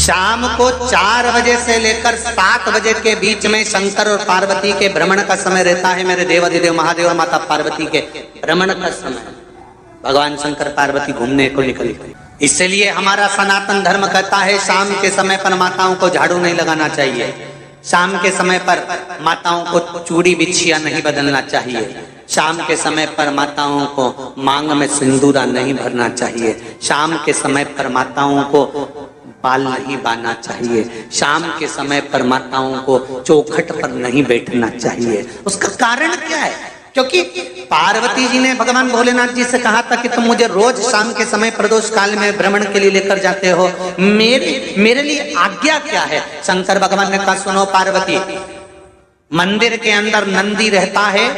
शाम को 4 बजे से लेकर 7 बजे के बीच में शंकर और पार्वती के भ्रमण का समय रहता है। मेरे देवाधिदेव महादेव और माता पार्वती के भ्रमण का समय, भगवान शंकर पार्वती घूमने को निकले। इसलिए हमारा सनातन धर्म कहता है शाम के समय पर माताओं को झाड़ू नहीं लगाना चाहिए, शाम के समय पर माताओं को चूड़ी बिछिया नहीं बदलना चाहिए, शाम के समय पर माताओं को मांग में सिंदूरा नहीं भरना चाहिए, शाम के समय पर माताओं को बाल नहीं बांधना चाहिए, शाम के समय पर माताओं को चौखट पर नहीं बैठना चाहिए। उसका कारण क्या है? क्योंकि पार्वती जी ने भगवान भोलेनाथ जी से कहा था कि तुम मुझे रोज शाम के समय प्रदोष काल में भ्रमण के लिए लेकर जाते हो, मेरे लिए आज्ञा क्या है? शंकर भगवान ने कहा सुनो पार्वती, मंदिर के अंदर नंदी रहता है,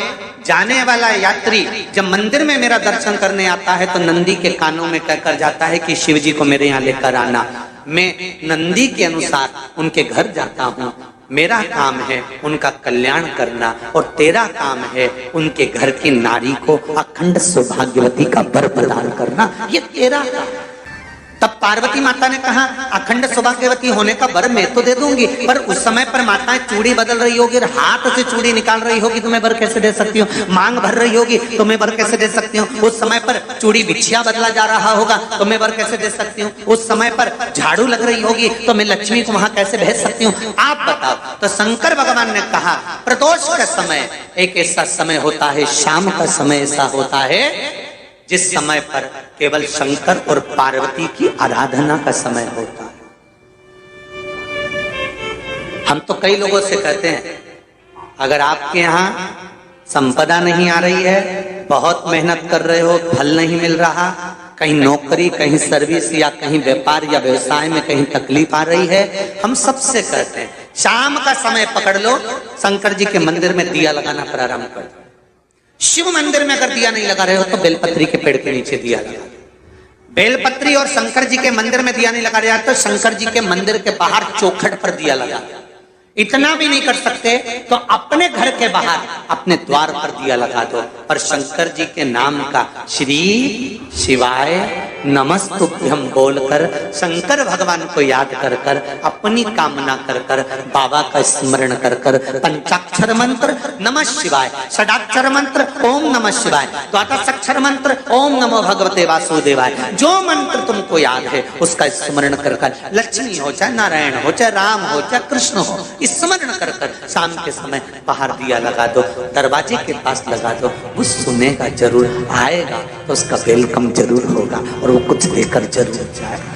जाने वाला यात्री जब मंदिर में मेरा दर्शन करने आता है तो नंदी के कानों में कहकर जाता है कि शिव जी को मेरे यहाँ लेकर आना। मैं नंदी के अनुसार उनके घर जाता हूँ, मेरा काम है उनका कल्याण करना और तेरा काम है उनके घर की नारी को अखंड सौभाग्यवती का वर प्रदान करना, ये तेरा काम। तब पार्वती माता ने कहा अखंड सौभाग्यवती होने का वर मैं तो दे दूंगी, पर उस समय पर माताएं चूड़ी बदल रही होगी, हाथ से चूड़ी निकाल रही होगी, तो मैं वर कैसे दे सकती हूँ? मांग भर रही होगी तो मैं वर कैसे दे सकती हूँ? उस समय पर चूड़ी बिछिया बदला जा रहा होगा तो मैं वर कैसे दे सकती हूँ? उस समय पर झाड़ू लग रही होगी तो मैं लक्ष्मी को वहां कैसे भेज सकती हूँ? आप बताओ। तो शंकर भगवान ने कहा प्रदोष का समय एक ऐसा समय होता है, शाम का समय ऐसा होता है जिस समय पर केवल शंकर और पार्वती की आराधना का समय होता है। हम तो कई लोगों से कहते हैं अगर आपके यहाँ संपदा नहीं आ रही है, बहुत मेहनत कर रहे हो, फल नहीं मिल रहा, कहीं नौकरी, कहीं सर्विस या कहीं व्यापार या व्यवसाय में कहीं तकलीफ आ रही है, हम सबसे कहते हैं शाम का समय पकड़ लो, शंकर जी के मंदिर में दिया लगाना प्रारंभ कर दो। शिव मंदिर में अगर दिया नहीं लगा रहे हो तो बेलपत्री के पेड़ के नीचे दिया लगा। बेलपत्री और शंकर जी के मंदिर में दिया नहीं लगा रहा तो शंकर जी के मंदिर के बाहर चौखट पर दिया लगा। इतना भी नहीं कर सकते तो अपने घर के बाहर अपने द्वार पर दिया लगा दो, पर शंकर जी के नाम का श्री शिवाय नमस्तुभ्यम बोलकर शंकर भगवान को याद कर कर अपनी कामना कर कर बाबा का स्मरण कर कर पंचाक्षर मंत्र नमः शिवाय, षडाक्षर मंत्र ओम नमः शिवाय, द्वादशाक्षर मंत्र ओम नमो भगवते वासुदेवाय, जो मंत्र तुमको याद है उसका स्मरण कर कर लक्ष्मी हो चाहे नारायण हो चाहे राम हो चाहे कृष्ण हो स्मरण कर कर शाम के समय बाहर दिया लगा दो, दरवाजे के पास लगा दो। वो सुनेगा जरूर, आएगा तो उसका वेलकम जरूर होगा और वो कुछ देकर जरूर जाएगा।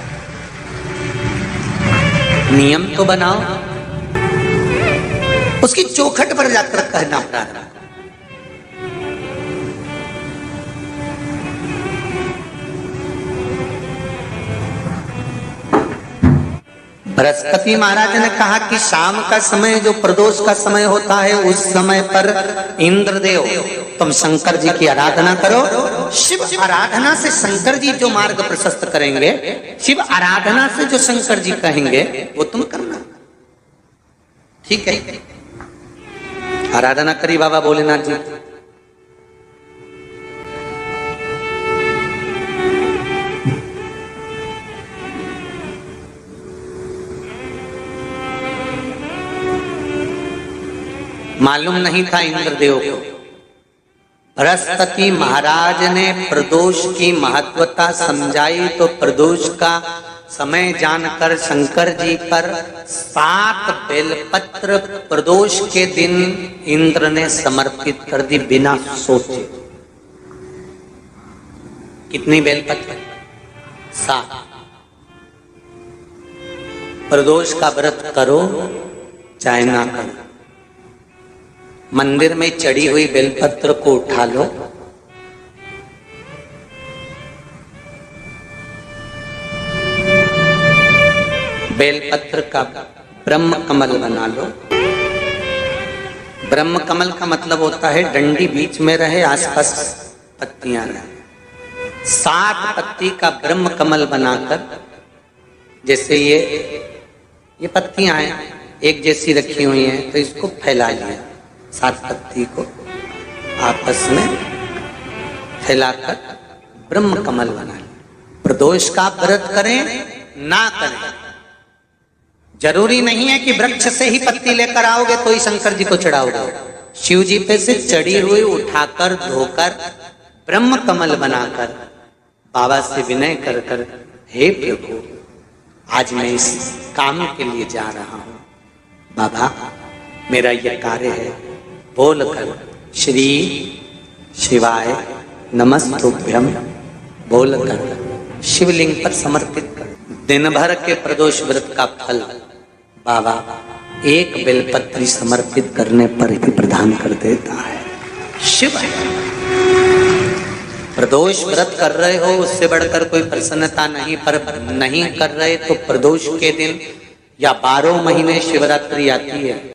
नियम तो बनाओ, उसकी चौखट पर जाकर कहना प्रारंभ। बृहस्पति महाराज ने कहा कि शाम का समय जो प्रदोष का समय होता है उस समय पर इंद्रदेव तुम शंकर जी की आराधना करो। शिव आराधना से शंकर जी जो मार्ग प्रशस्त करेंगे, शिव आराधना से जो शंकर जी कहेंगे वो तुम करना, ठीक है? आराधना करी बाबा भोलेनाथ जी। मालूम नहीं था इंद्रदेव को, बृहस्पति महाराज ने प्रदोष की महत्वता समझाई तो प्रदोष का समय जानकर शंकर जी पर 7 बेलपत्र प्रदोष के दिन इंद्र ने समर्पित कर दी बिना सोचे। कितनी बेलपत्र? 7। प्रदोष का व्रत करो चाहे ना करो, मंदिर में चढ़ी हुई बेलपत्र को उठा लो, बेलपत्र का ब्रह्म कमल बना लो। ब्रह्म कमल का मतलब होता है डंडी बीच में रहे, आसपास पत्तियां रहे। 7 पत्ती का ब्रह्म कमल बनाकर, जैसे ये पत्तियां हैं एक जैसी रखी हुई हैं, तो इसको फैला लिया, 7 पत्ती को आपस में फैलाकर ब्रह्म कमल बना लिया। प्रदोष का व्रत करें ना करें, जरूरी नहीं है कि वृक्ष से ही पत्ती लेकर आओगे तो ही शंकर जी को चढ़ाओगे। शिव जी पे से चढ़ी हुई उठाकर धोकर ब्रह्म कमल बनाकर बाबा से विनय कर कर, हे प्रभु आज मैं इस काम के लिए जा रहा हूं, बाबा मेरा यह कार्य है, बोलकर श्री शिवाय नमस्तुभ्यम बोलकर शिवलिंग पर समर्पित कर दिन भर के प्रदोष व्रत का फल बाबा एक बेलपत्री समर्पित करने पर ही प्रदान कर देता है। शिव है। प्रदोष व्रत कर रहे हो उससे बढ़कर कोई प्रसन्नता नहीं, पर नहीं कर रहे तो प्रदोष के दिन या 12 महीने शिवरात्रि आती है